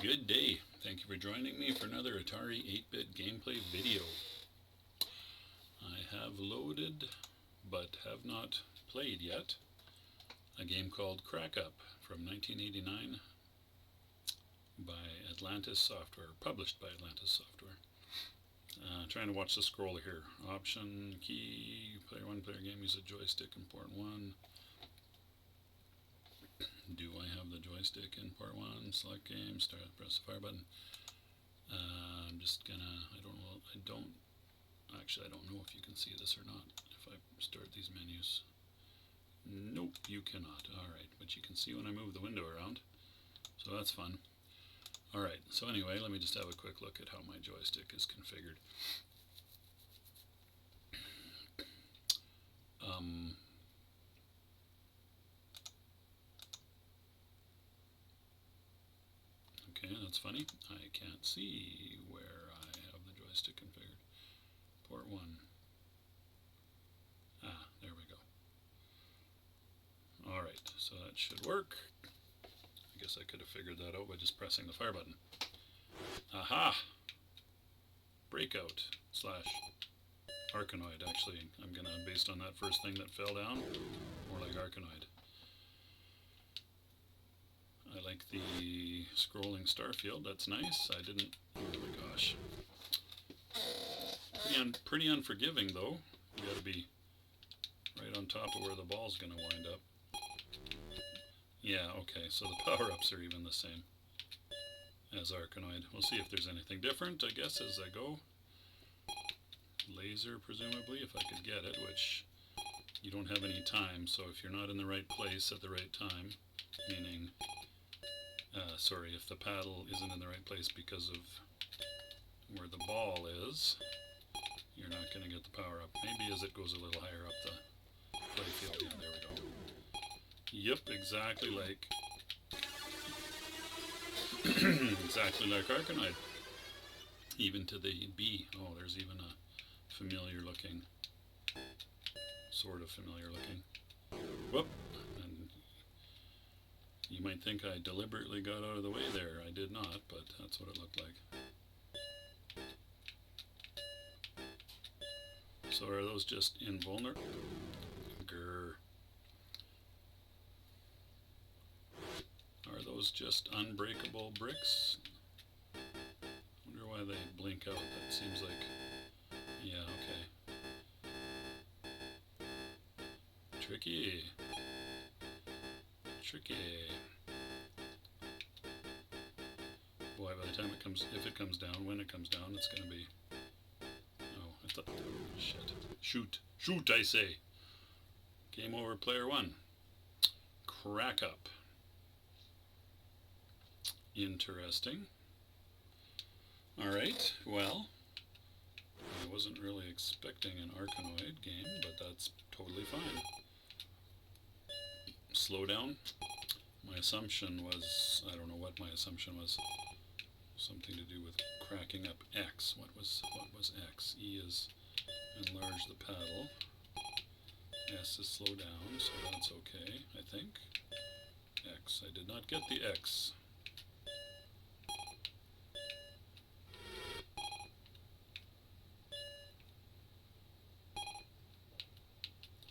Good day. Thank you for joining me for another Atari 8-bit gameplay video. I have loaded, but have not played yet, a game called Crack Up from 1989 by Atlantis Software, published by Atlantis Software. Trying to watch the scroll here. Option, key, player 1, player game, use a joystick in port 1. Do I have the joystick in port 1? Select game, start, press the fire button. I'm just gonna, I don't know if you can see this or not. If I start these menus. Nope, you cannot. Alright, but you can see when I move the window around. So that's fun. Alright, so anyway, let me just have a quick look at how my joystick is configured. Okay, that's funny. I can't see where I have the joystick configured. Port 1. Ah, there we go. Alright, so that should work. I guess I could have figured that out by just pressing the fire button. Aha! Breakout / Arkanoid. Actually, I'm gonna, based on that first thing that fell down, more like Arkanoid. I like the scrolling star field, that's nice. I didn't, oh my gosh. Pretty unforgiving though. You gotta be right on top of where the ball's gonna wind up. Yeah, okay, so the power-ups are even the same as Arkanoid. We'll see if there's anything different, I guess, as I go. Laser, presumably, if I could get it, which you don't have any time, so if you're not in the right place at the right time, meaning, if the paddle isn't in the right place because of where the ball is, you're not going to get the power up. Maybe as it goes a little higher up the play field. Yeah, there we go. Yep, exactly like exactly like Arkanoid. Even to the B. Oh, there's even a familiar looking, sort of familiar looking. Whoop! And you might think I deliberately got out of the way there. I did not, but that's what it looked like. So are those just invulnerable? Grr. Are those just unbreakable bricks? Wonder why they blink out. That seems like, yeah, okay. Tricky. Tricky. Boy, by the time it comes, if it comes down, when it comes down, it's going to be, oh, I thought, shit. Shoot. Shoot, I say. Game over, player 1. Crack Up. Interesting. Alright, well, I wasn't really expecting an Arkanoid game, but that's totally fine. Slow down. My assumption was, I don't know what my assumption was, something to do with cracking up X. What was X? E is enlarge the paddle. S is slow down, so that's okay, I think. X. I did not get the X.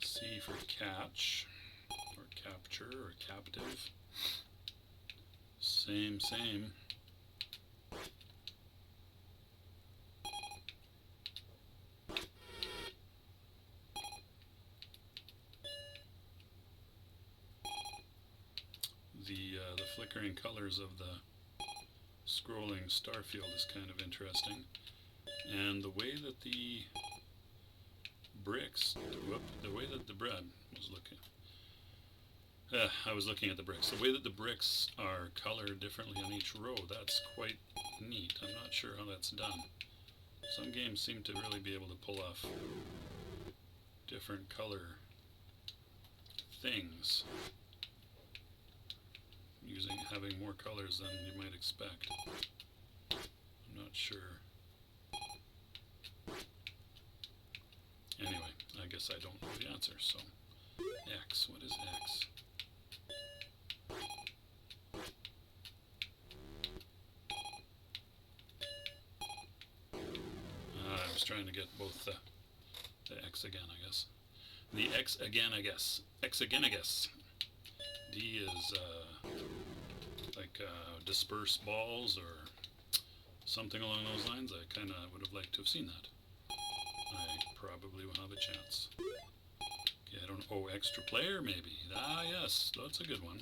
C for catch, or capture, or captive. Same. The flickering colors of the scrolling star field is kind of interesting. And the way that the bricks, the way that the bread was looking, I was looking at the bricks. The way that the bricks are colored differently on each row, that's quite neat. I'm not sure how that's done. Some games seem to really be able to pull off different color things, having more colors than you might expect. I'm not sure. Anyway, I guess I don't know the answer, so X, what is X? was trying to get both the X again, I guess. The X again, I guess. X again, I guess. D is like disperse balls or something along those lines. I kind of would have liked to have seen that. I probably will have a chance. Okay, I don't know. Oh, extra player maybe. Ah, yes, that's a good one.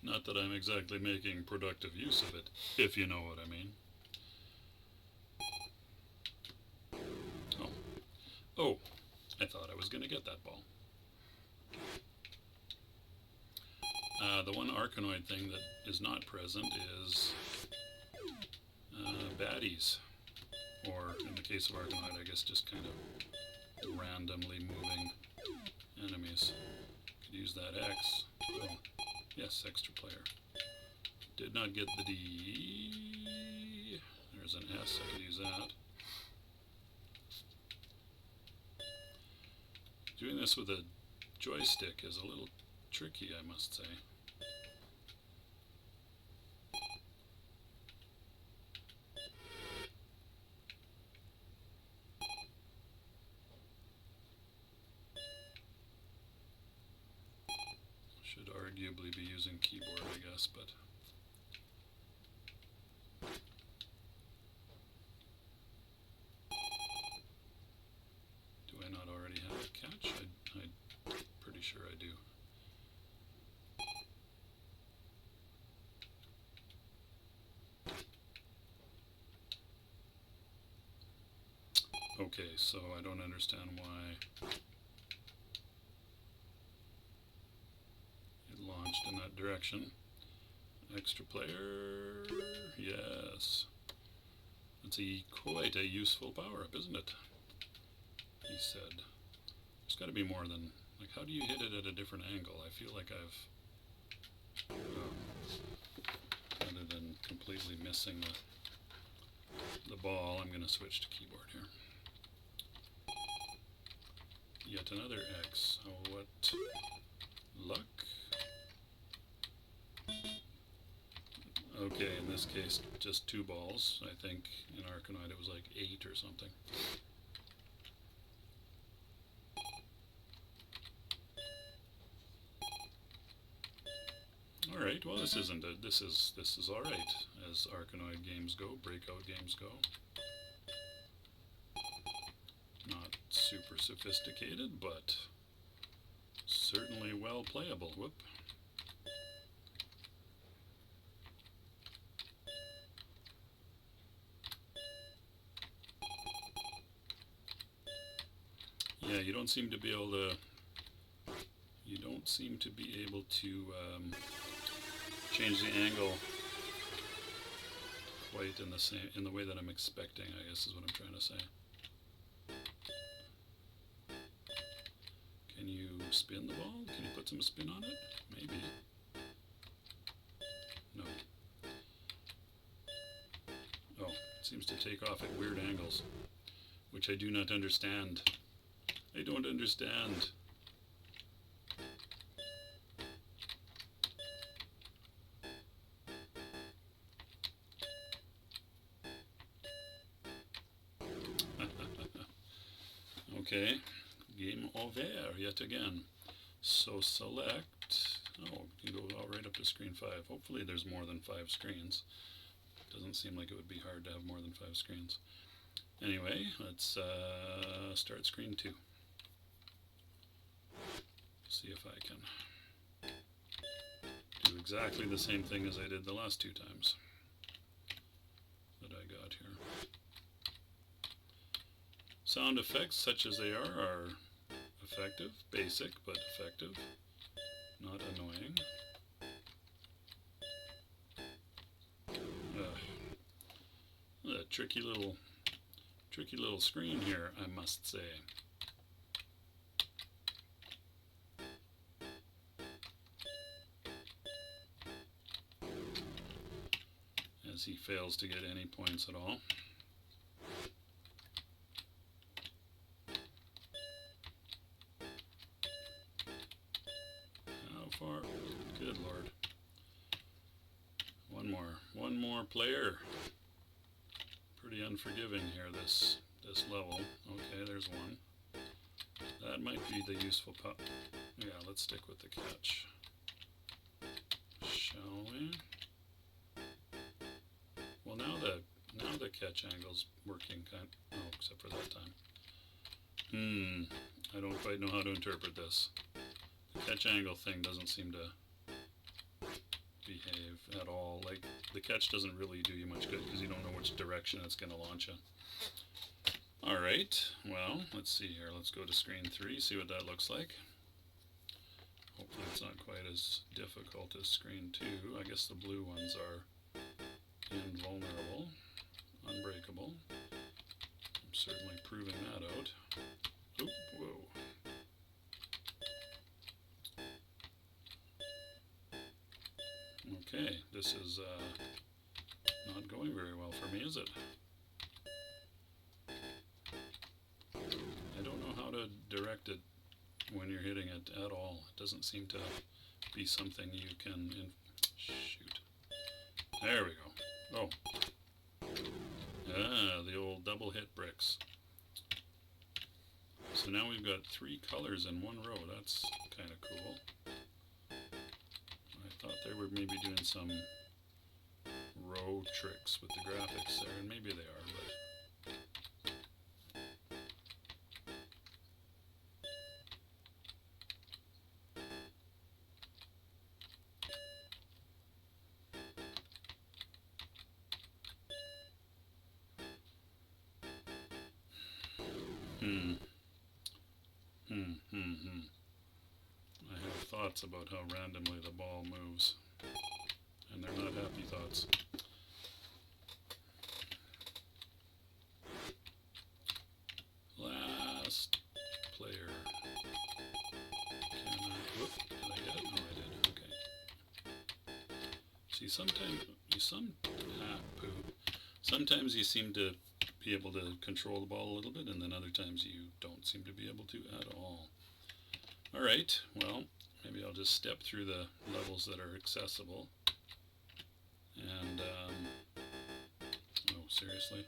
Not that I'm exactly making productive use of it, if you know what I mean. Oh, I thought I was going to get that ball. The one Arkanoid thing that is not present is baddies. Or, in the case of Arkanoid, I guess just kind of randomly moving enemies. Could use that X. Oh, yes, extra player. Did not get the D. There's an S, I could use that. Doing this with a joystick is a little tricky, I must say. Should arguably be using keyboard, I guess, but do I not already have a catch? I'm pretty sure I do. Okay, so I don't understand why it launched in that direction. Extra player, yes. It's quite a useful power-up, isn't it? He said. There's got to be more than, like, how do you hit it at a different angle? I feel like I've, rather than completely missing the ball, I'm going to switch to keyboard here. Yet another X. Oh, what luck. Okay, in this case, just 2 balls. I think in Arkanoid it was like 8 or something. Alright, well this isn't it. This is alright, as Arkanoid games go, breakout games go. Not super sophisticated, but certainly well playable. Whoop. Yeah, you don't seem to be able to change the angle quite in the way that I'm expecting, I guess is what I'm trying to say. Can you spin the ball? Can you put some spin on it? Maybe. No. Oh, it seems to take off at weird angles, which I do not understand. I don't understand. Okay, game over yet again. So select, oh, you can go all right up to screen 5. Hopefully there's more than 5 screens. Doesn't seem like it would be hard to have more than 5 screens. Anyway, let's start screen 2. See if I can do exactly the same thing as I did the last 2 times that I got here. Sound effects, such as they are effective, basic but effective, not annoying. A tricky little screen here, I must say. As he fails to get any points at all. How far? Good Lord. One more player. pretty unforgiving here, this level. Okay, there's one. That might be the useful yeah, let's stick with the catch. Shall we? Well, now the catch angle's working oh, except for that time. I don't quite know how to interpret this. The catch angle thing doesn't seem to behave at all. Like, the catch doesn't really do you much good because you don't know which direction it's going to launch in. Alright, well, let's see here. Let's go to screen 3, see what that looks like. Hopefully it's not quite as difficult as screen 2. I guess the blue ones are invulnerable, unbreakable. I'm certainly proving that out. Oop, whoa. Okay, this is not going very well for me, is it? I don't know how to direct it when you're hitting it at all. It doesn't seem to be something you can... shoot. There we go. Oh. Ah, the old double hit bricks. So now we've got 3 colors in one row. That's kind of cool. I thought they were maybe doing some row tricks with the graphics there, and maybe they are, but... I have thoughts about how randomly the ball moves, and they're not happy thoughts. Last player. Can I... Whoop, did I get it? No, I did. Okay. See, sometimes you seem to be able to control the ball a little bit, and then other times you don't seem to be able to at all. Alright, well, maybe I'll just step through the levels that are accessible. And, oh, seriously?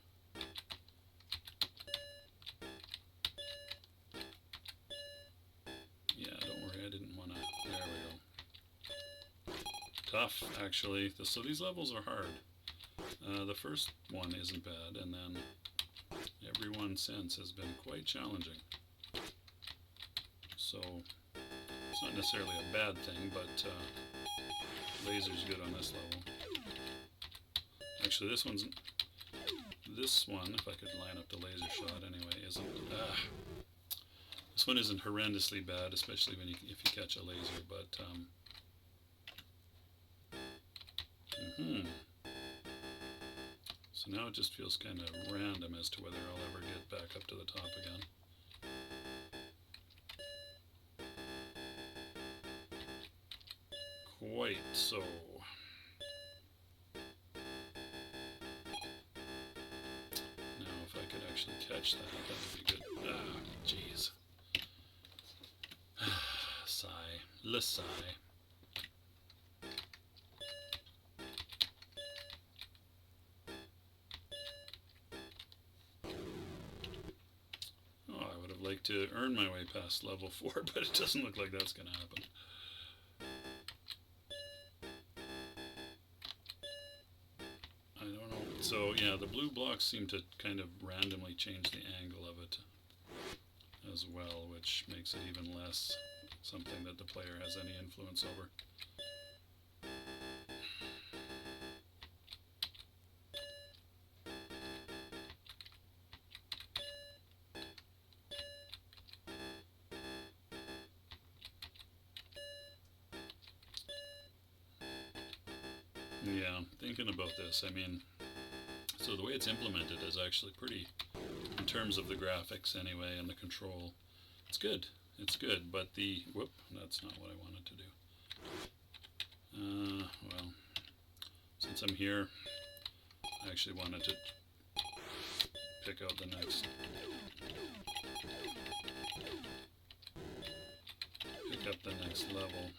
Yeah, don't worry, I didn't want to... There we go. Tough, actually. So these levels are hard. The first one isn't bad, and then every one since has been quite challenging. So, it's not necessarily a bad thing, but laser's good on this level. Actually, this one, if I could line up the laser shot anyway, isn't... This one isn't horrendously bad, especially when if you catch a laser, but... So now it just feels kind of random as to whether I'll ever get back up to the top again. Quite so. Now if I could actually catch that would be good. Ah, jeez. Sigh. Le sigh. Like to earn my way past level 4, but it doesn't look like that's going to happen. I don't know. So yeah, the blue blocks seem to kind of randomly change the angle of it as well, which makes it even less something that the player has any influence over. Yeah, thinking about this, I mean, so the way it's implemented is actually pretty, in terms of the graphics anyway, and the control, it's good, but the, whoop, that's not what I wanted to do. Well, since I'm here, I actually wanted to pick out the next level.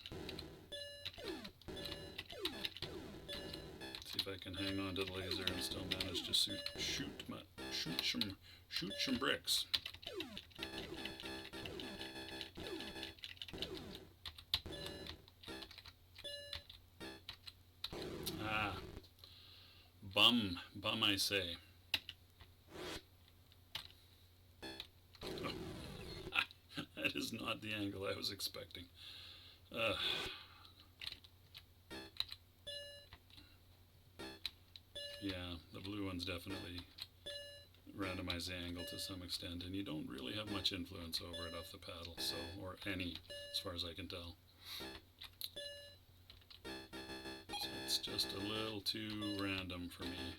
See if I can hang on to the laser and still manage to shoot some bricks. Ah, bum I say. Oh. That is not the angle I was expecting. Yeah, the blue one's definitely randomize the angle to some extent, and you don't really have much influence over it off the paddle, so, or any, as far as I can tell. So it's just a little too random for me.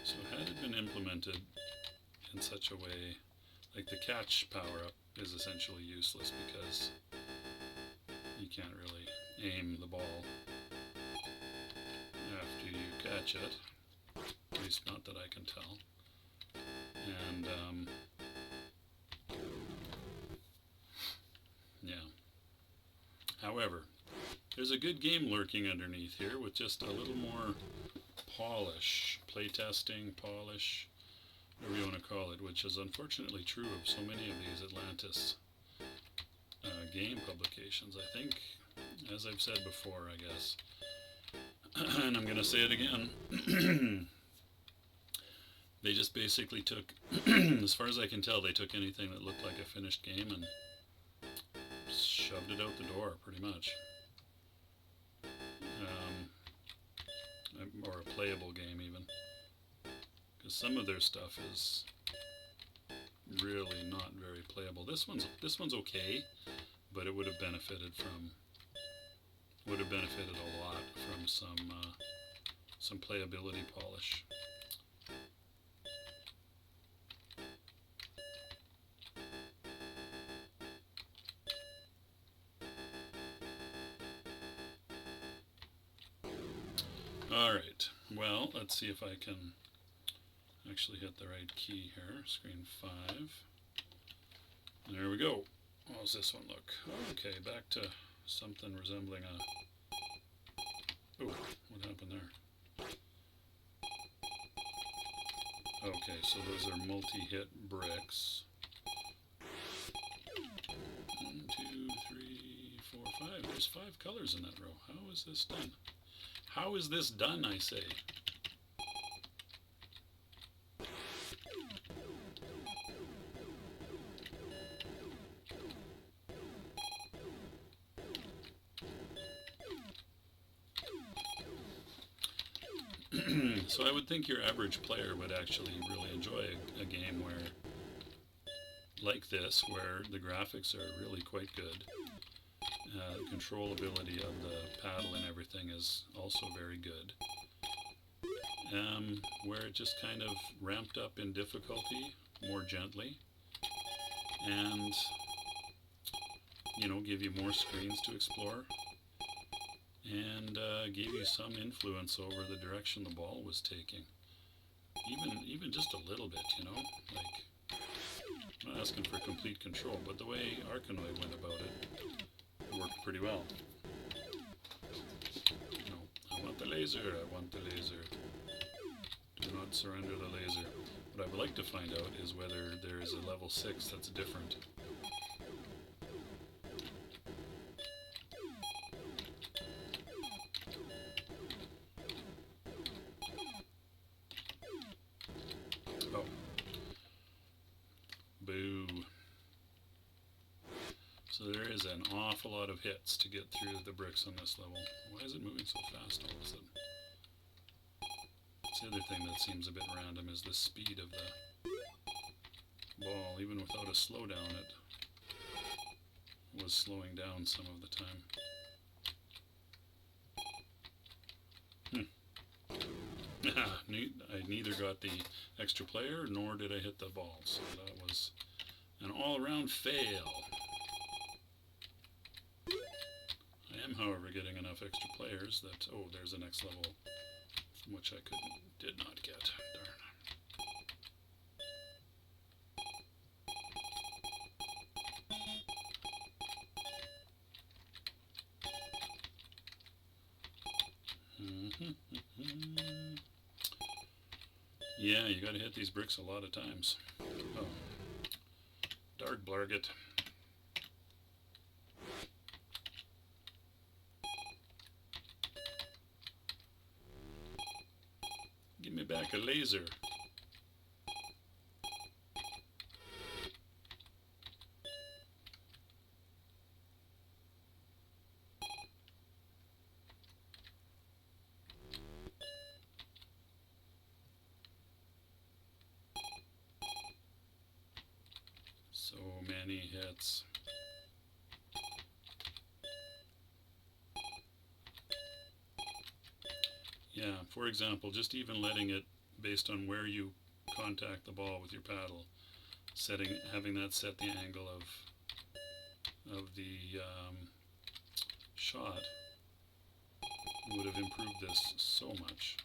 So had it been implemented in such a way, like the catch power-up is essentially useless because you can't really aim the ball after you catch it, at least not that I can tell. And yeah. However, there's a good game lurking underneath here with just a little more polish, playtesting, polish, whatever you want to call it, which is unfortunately true of so many of these Atlantis game publications. I think, as I've said before, I guess, and I'm going to say it again, they just basically took, as far as I can tell, they took anything that looked like a finished game and shoved it out the door, pretty much. Or a playable game, even. Because some of their stuff is really not very playable. This one's okay, but it would have benefited a lot from some playability polish. Alright, well, let's see if I can actually hit the right key here. Screen 5. There we go. How's this one look? Okay, back to something resembling a... Oh, what happened there? Okay, so those are multi-hit bricks. 1, 2, 3, 4, 5. There's 5 colors in that row. How is this done? How is this done, I say? So I would think your average player would actually really enjoy a game where, like this, where the graphics are really quite good. The controllability of the paddle and everything is also very good. Where it just kind of ramped up in difficulty more gently, and give you more screens to explore, and gave you some influence over the direction the ball was taking. Even just a little bit, like, I'm not asking for complete control, but the way Arkanoid went about it worked pretty well. I want the laser, I want the laser. Do not surrender the laser. What I would like to find out is whether there is a level 6 that's different. Oh. Boo. So there is an awful lot of hits to get through the bricks on this level. Why is it moving so fast all of a sudden? That's the other thing that seems a bit random, is the speed of the ball. Even without a slowdown, it was slowing down some of the time. I neither got the extra player nor did I hit the ball, so that was an all-around fail. I am, however, getting enough extra players that, oh, there's the next level, which I did not get. Darn. Yeah, you gotta hit these bricks a lot of times. Oh, dark blarget. Give me back a laser. So many hits. Yeah, for example, just even letting it, based on where you contact the ball with your paddle, having that set the angle of the shot would have improved this so much.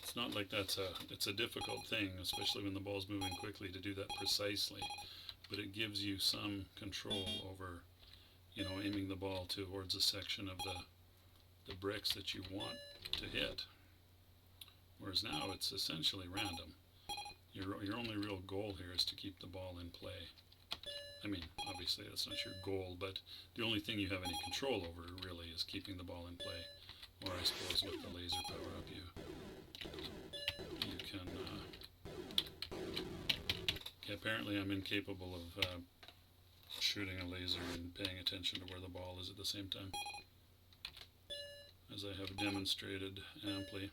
It's not like it's a difficult thing, especially when the ball's moving quickly, to do that precisely, but it gives you some control over, aiming the ball towards a section of the bricks that you want to hit. Whereas now it's essentially random. Your only real goal here is to keep the ball in play. I mean, obviously that's not your goal, but the only thing you have any control over really is keeping the ball in play. Or I suppose with the laser power up you can... apparently I'm incapable of shooting a laser and paying attention to where the ball is at the same time, as I have demonstrated amply.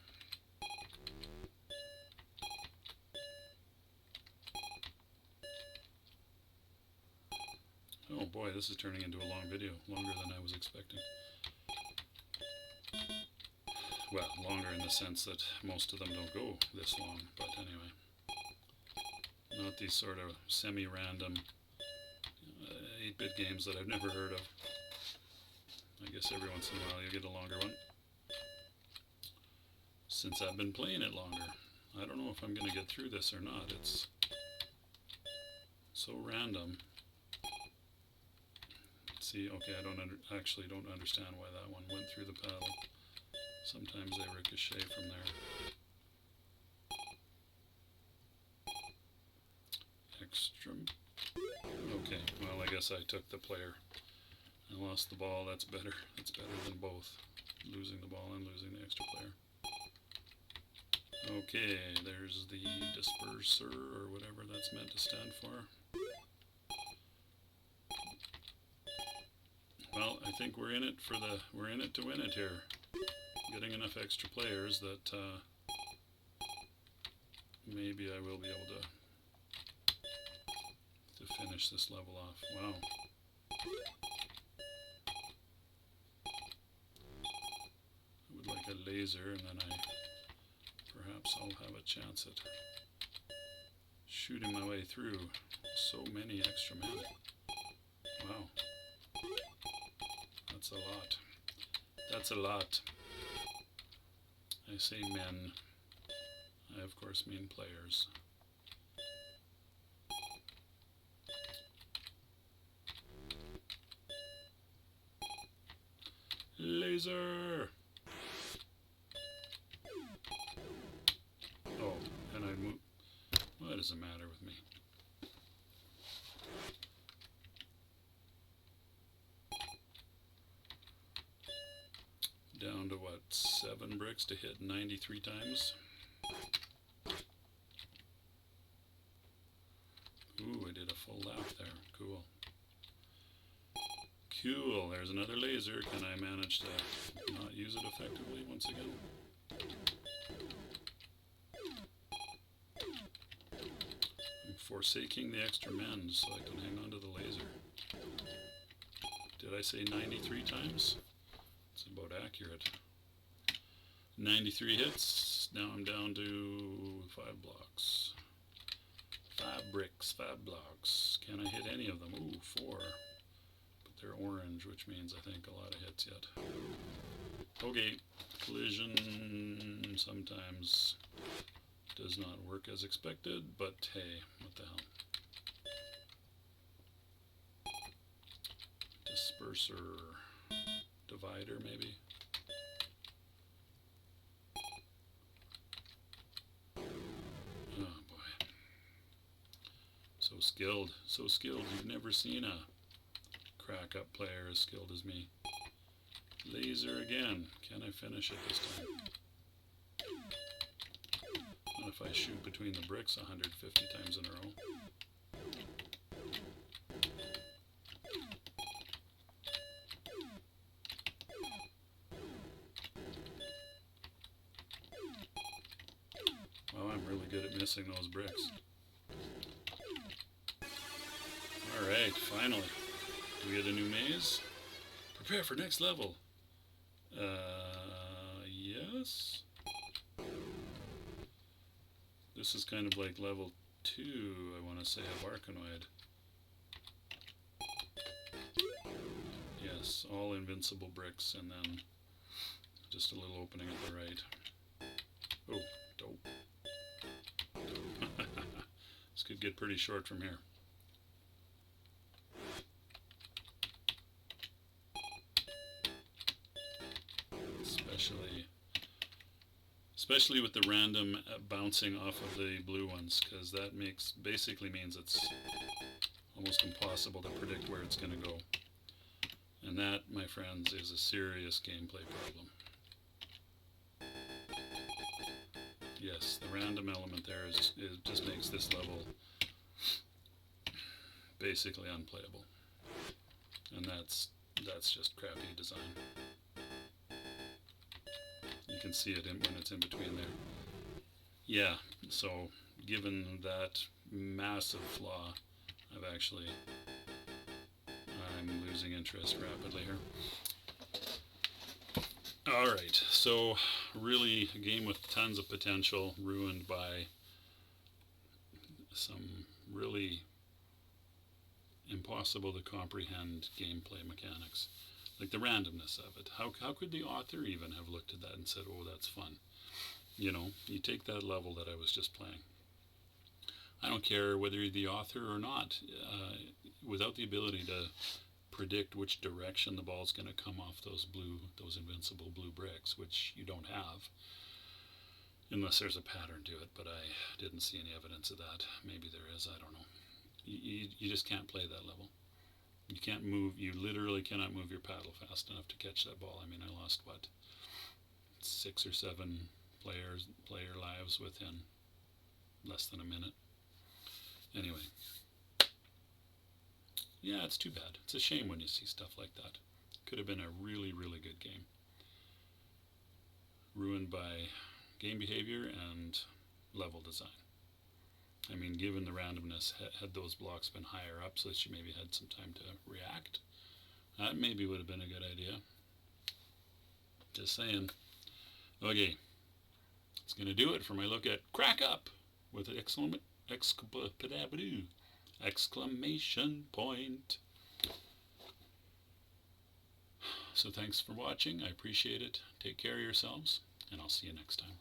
Oh boy, this is turning into a long video, longer than I was expecting. Well, longer in the sense that most of them don't go this long, but anyway. Not these sort of semi-random 8-bit games that I've never heard of. I guess every once in a while you get a longer one. Since I've been playing it longer, I don't know if I'm going to get through this or not. It's so random. See, okay, I actually don't understand why that one went through the paddle. Sometimes they ricochet from there. Extra. Okay, well, I guess I took the player. I lost the ball. That's better. That's better than both. Losing the ball and losing the extra player. Okay, there's the disperser, or whatever that's meant to stand for. Well, I think we're in it to win it here. Getting enough extra players that maybe I will be able to finish this level off. Wow. I would like a laser, and then perhaps I'll have a chance at shooting my way through so many extra men. Wow. That's a lot. That's a lot. I say men. I of course mean players. Laser! Oh, and I move. What does it matter with me? Down to what, 7 bricks to hit 93 times? Ooh, I did a full lap there. Cool. Cool, there's another laser. Can I manage to not use it effectively once again? I'm forsaking the extra men so I can hang on to the laser. Did I say 93 times? It's about accurate. 93 hits. Now I'm down to 5 blocks. 5 bricks, 5 blocks. Can I hit any of them? Ooh, 4. But they're orange, which means I think a lot of hits yet. Okay, collision sometimes does not work as expected, but hey, what the hell. Disperser. divider, maybe. Oh boy. So skilled. So skilled. You've never seen a crack-up player as skilled as me. Laser again. Can I finish it this time? Not if I shoot between the bricks 150 times in a row. Wow, I'm really good at missing those bricks. Alright, finally. Do we get a new maze? Prepare for next level. Yes. This is kind of like level 2, I want to say, of Arkanoid. Yes, all invincible bricks, and then just a little opening at the right. Oh, dope. This could get pretty short from here. Especially with the random bouncing off of the blue ones, because that basically means it's almost impossible to predict where it's going to go. And that, my friends, is a serious gameplay problem. Yes, the random element there it just makes this level basically unplayable. And that's just crappy design. You can see it when it's in between there. Yeah, so given that massive flaw, I'm losing interest rapidly here. Alright, so really a game with tons of potential, ruined by some really impossible to comprehend gameplay mechanics. Like the randomness of it. How could the author even have looked at that and said, oh, that's fun? You know, you take that level that I was just playing. I don't care whether you're the author or not. Without the ability to predict which direction the ball's going to come off those invincible blue bricks, which you don't have, unless there's a pattern to it, but I didn't see any evidence of that. Maybe there is, I don't know. You just can't play that level. You can't move, you literally cannot move your paddle fast enough to catch that ball. I mean, I lost, 6 or 7 player lives within less than a minute. Anyway. Yeah, it's too bad. It's a shame when you see stuff like that. Could have been a really, really good game. Ruined by game behavior and level design. I mean, given the randomness, had those blocks been higher up so that you maybe had some time to react, that maybe would have been a good idea. Just saying. Okay, it's going to do it for my look at Crack Up with an exclamation point. So thanks for watching. I appreciate it. Take care of yourselves, and I'll see you next time.